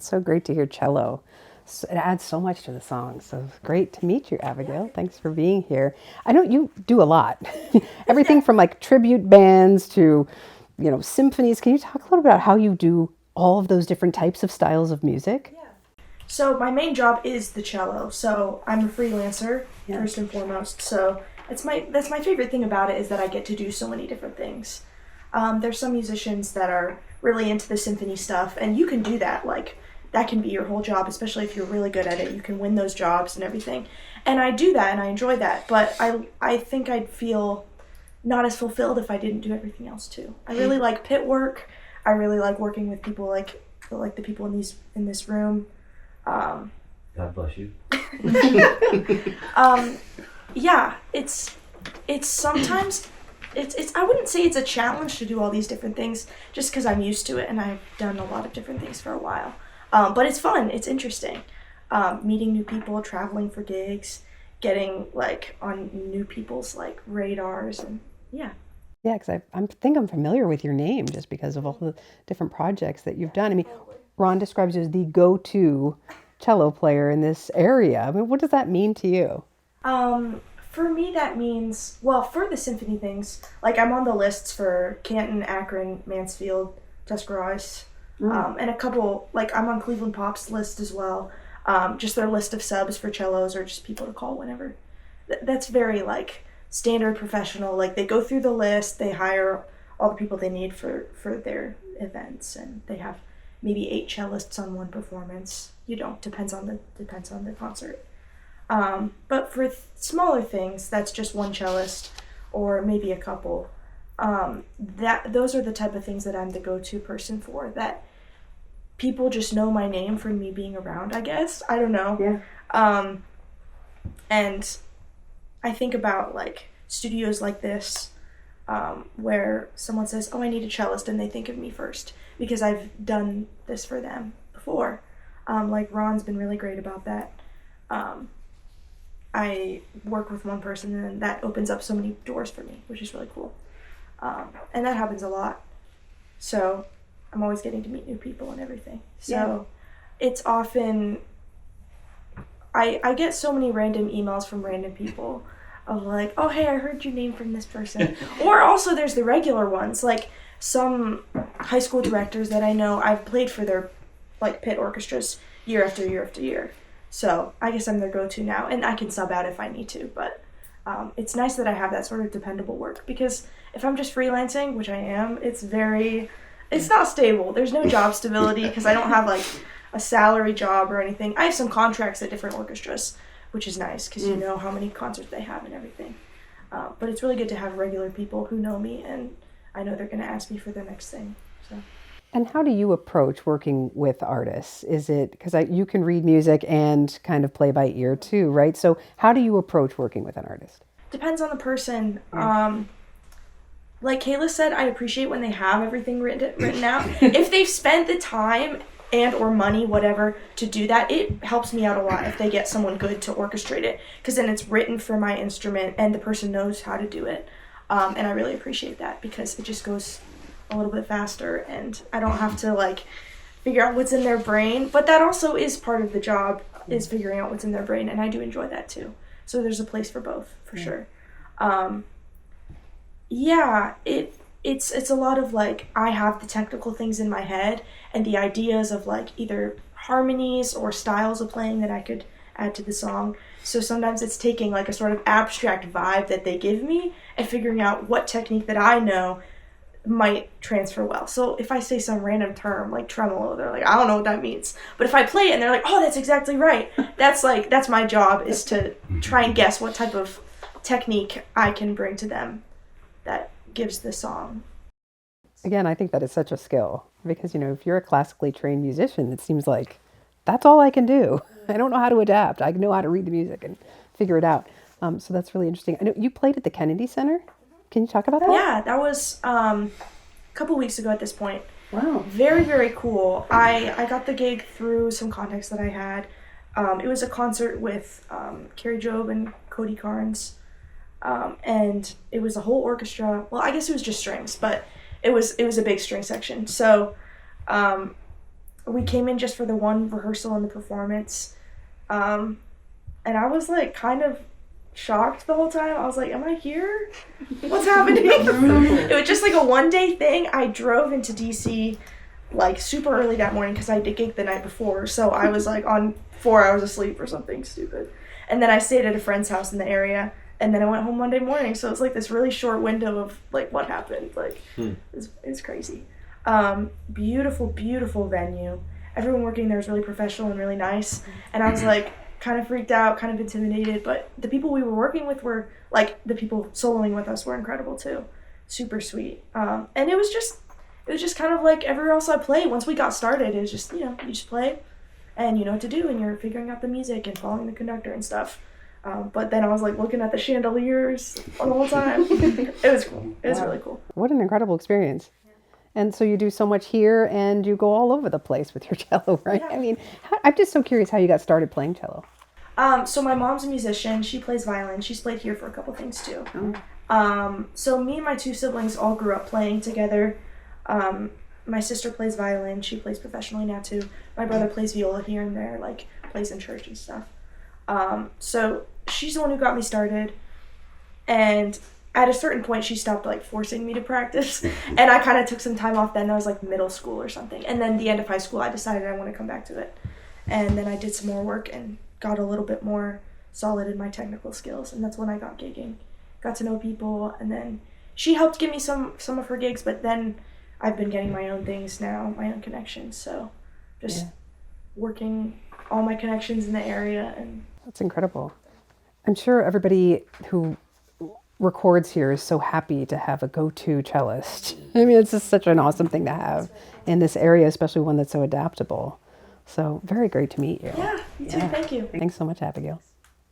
so great to hear cello. It adds so much to the song. So it's great to meet you, Abigail. Thanks for being here. I know you do a lot. Everything from like tribute bands to, symphonies. Can you talk a little bit about how you do all of those different types of styles of music? Yeah. So my main job is the cello. So I'm a freelancer, first and foremost. So that's my favorite thing about it, is that I get to do so many different things. There's some musicians that are really into the symphony stuff, and you can do that. Like, that can be your whole job, especially if you're really good at it. You can win those jobs and everything. And I do that, and I enjoy that. But I think I'd feel not as fulfilled if I didn't do everything else too. I really like pit work. I really like working with people like the people in this room. God bless you. Yeah, it's sometimes it's I wouldn't say it's a challenge to do all these different things, just because I'm used to it and I've done a lot of different things for a while. But it's fun. It's interesting. Meeting new people, traveling for gigs, getting like on new people's like radars, and yeah. Yeah, because I think I'm familiar with your name just because of all the different projects that you've done. I mean, Ron describes you as the go-to cello player in this area. I mean, what does that mean to you? For me, that means, well, for the symphony things, like I'm on the lists for Canton, Akron, Mansfield, Tuscarawas, and a couple, like I'm on Cleveland Pop's list as well. Just their list of subs for cellos, or just people to call whenever. That's very like standard professional. Like they go through the list, they hire all the people they need for their events, and they have maybe 8 cellists on one performance. Depends on the concert. But for smaller things, that's just one cellist or maybe a couple. Those are the type of things that I'm the go-to person for, that people just know my name from me being around, I guess. I don't know. Yeah. And I think about like studios like this, where someone says, "Oh, I need a cellist," and they think of me first because I've done this for them before. Like Ron's been really great about that. I work with one person, and that opens up so many doors for me, which is really cool. And that happens a lot. So I'm always getting to meet new people and everything. So it's often, I get so many random emails from random people of like, "Oh, hey, I heard your name from this person." Or also there's the regular ones, like some high school directors that I know, I've played for their like pit orchestras year after year after year. So I guess I'm their go-to now, and I can sub out if I need to, but it's nice that I have that sort of dependable work, because if I'm just freelancing, which I am, it's not stable. There's no job stability because I don't have like a salary job or anything. I have some contracts at different orchestras, which is nice because you know how many concerts they have and everything. But it's really good to have regular people who know me, and I know they're going to ask me for the next thing. So. And how do you approach working with artists? Is it, because you can read music and kind of play by ear too, right? So how do you approach working with an artist? Depends on the person. Like Kayla said, I appreciate when they have everything written out. If they've spent the time and or money, whatever, to do that, it helps me out a lot if they get someone good to orchestrate it, because then it's written for my instrument and the person knows how to do it. And I really appreciate that, because it just goes a little bit faster, and I don't have to like figure out what's in their brain. But that also is part of the job, is figuring out what's in their brain, and I do enjoy that too. So there's a place for both, for sure. It's a lot of like, I have the technical things in my head and the ideas of like either harmonies or styles of playing that I could add to the song. So sometimes it's taking like a sort of abstract vibe that they give me and figuring out what technique that I know might transfer well. So if I say some random term like tremolo, they're like, "I don't know what that means." But if I play it and they're like, "Oh, that's exactly right," that's my job, is to try and guess what type of technique I can bring to them that gives the song. Again, I think that is such a skill, because, if you're a classically trained musician, it seems like that's all I can do. I don't know how to adapt. I know how to read the music and figure it out. So that's really interesting. I know you played at the Kennedy Center. Can you talk about that? Yeah, that was a couple weeks ago at this point. Wow. Very, very cool. I got the gig through some contacts that I had. It was a concert with Carrie Jobe and Cody Carnes. And it was a whole orchestra. Well, I guess it was just strings, but it was a big string section. So we came in just for the one rehearsal and the performance. And I was like kind of shocked the whole time. I was like, am I here? What's happening? It was just like a 1-day thing. I drove into DC like super early that morning because I did gig the night before. So I was like on 4 hours of sleep or something stupid. And then I stayed at a friend's house in the area. And then I went home Monday morning. So it was like this really short window of like what happened. Like it's crazy. Beautiful, beautiful venue. Everyone working there was really professional and really nice. And I was like kind of freaked out, kind of intimidated. But the people we were working with were like the people soloing with us were incredible too. Super sweet. And it was just kind of like everywhere else I played. Once we got started, it was just, you just play and you know what to do and you're figuring out the music and following the conductor and stuff. But then I was like looking at the chandeliers the whole time. It was cool. It was really cool. What an incredible experience. And so you do so much here and you go all over the place with your cello, right? Yeah. I mean, I'm just so curious how you got started playing cello. So my mom's a musician. She plays violin. She's played here for a couple things too. So me and my 2 siblings all grew up playing together. My sister plays violin. She plays professionally now too. My brother plays viola here and there, like plays in church and stuff. So she's the one who got me started. And at a certain point, she stopped like forcing me to practice. And I kind of took some time off then. That was like middle school or something. And then the end of high school, I decided I want to come back to it. And then I did some more work and got a little bit more solid in my technical skills. And that's when I got gigging. Got to know people. And then she helped give me some of her gigs. But then I've been getting my own things now, my own connections. So just working all my connections in the area. And That's incredible. I'm sure everybody who records here is so happy to have a go-to cellist. I mean, it's just such an awesome thing to have in this area, especially one that's so adaptable. So very great to meet you. yeah, you too. Thank you. Thanks so much, Abigail.